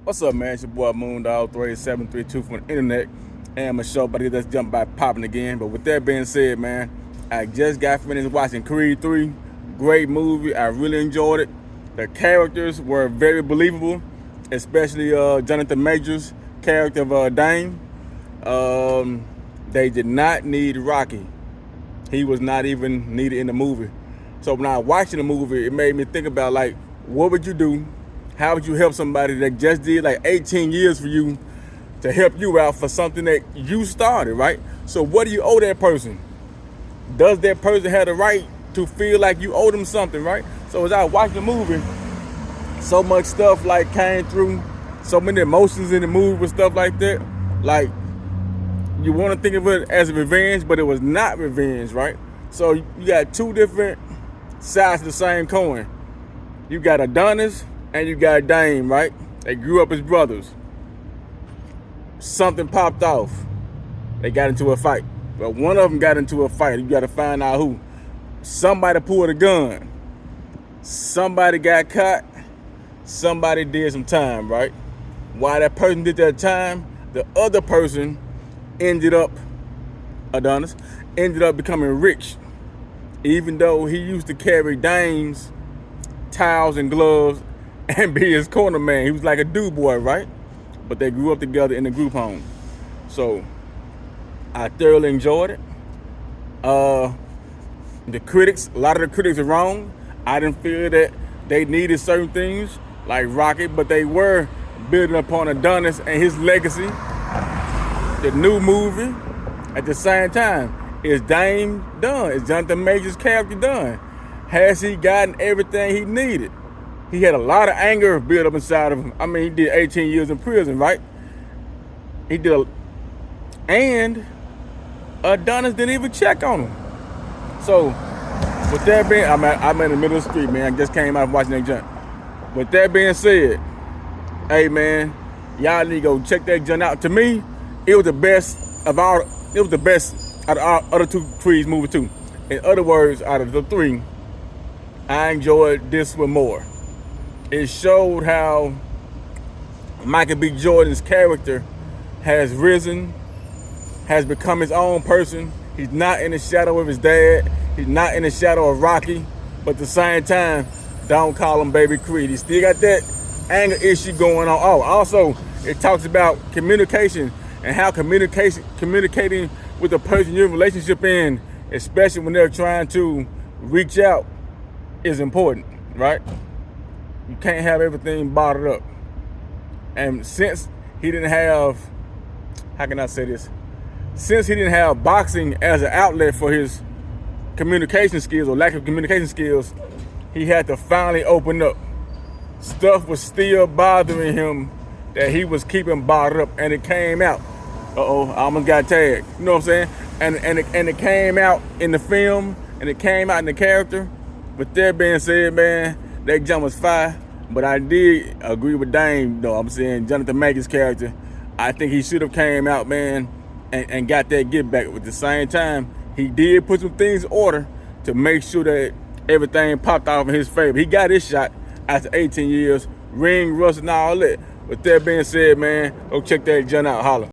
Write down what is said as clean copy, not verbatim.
What's up, man? It's your boy Moondog 3732 from the internet. And my show, but let's jump by popping again. But with that being said, man, I just got finished watching Creed 3. Great movie. I really enjoyed it. The characters were very believable, especially Jonathan Majors' character of Dame. They did not need Rocky. He was not even needed in the movie. So when I was watching the movie, it made me think about, like, what would you do? How would you help somebody that just did like 18 years for you to help you out for something that you started, right? So what do you owe that person? Does that person have the right to feel like you owe them something, right? So as I was watching the movie, so much stuff like came through, so many emotions in the movie and stuff like that. Like, you want to think of it as a revenge, but it was not revenge, right? So you got two different sides of the same coin. You got Adonis and you got Dame, right? They grew up as brothers. Something popped off. They got into a fight. But one of them got into a fight. You got to find out who. Somebody pulled a gun. Somebody got caught. Somebody did some time, right? While that person did that time, the other person Adonis, ended up becoming rich. Even though he used to carry Dame's towels and gloves and be his corner man. He was like a dude boy, right? But they grew up together in the group home. So I thoroughly enjoyed it. A lot of the critics are wrong. I didn't feel that they needed certain things like Rocky, but they were building upon Adonis and his legacy. The new movie, at the same time, is Dame done? Is Jonathan Majors' character done? Has he gotten everything he needed? He had a lot of anger built up inside of him. I mean, he did 18 years in prison, right? And Adonis didn't even check on him. So, with that being, I'm in the middle of the street, man. I just came out of watching that Junt. With that being said, hey, man, y'all need to go check that Junt out. To me, it was the best of all. It was the best out of our other two Creed movies too. In other words, out of the three, I enjoyed this one more. It showed how Michael B. Jordan's character has risen, has become his own person. He's not in the shadow of his dad. He's not in the shadow of Rocky. But at the same time, don't call him Baby Creed. He still got that anger issue going on. Oh, also, it talks about communication and how communicating with the person you're in a relationship in, especially when they're trying to reach out, is important, right? You can't have everything bottled up. And since he didn't have, how can I say this? Since he didn't have boxing as an outlet for his communication skills or lack of communication skills, he had to finally open up. Stuff was still bothering him that he was keeping bottled up, and it came out. Uh-oh, I almost got tagged. You know what I'm saying? And it came out in the film, and it came out in the character. With that being said, man, that jump was fire. But I did agree with Dame, though. I'm saying Jonathan Majors' character, I think he should have came out, man, and got that get back. At the same time, he did put some things in order to make sure that everything popped off in his favor. He got his shot after 18 years, ring rust and all that. With that being said, man, go check that Junt out. Holla.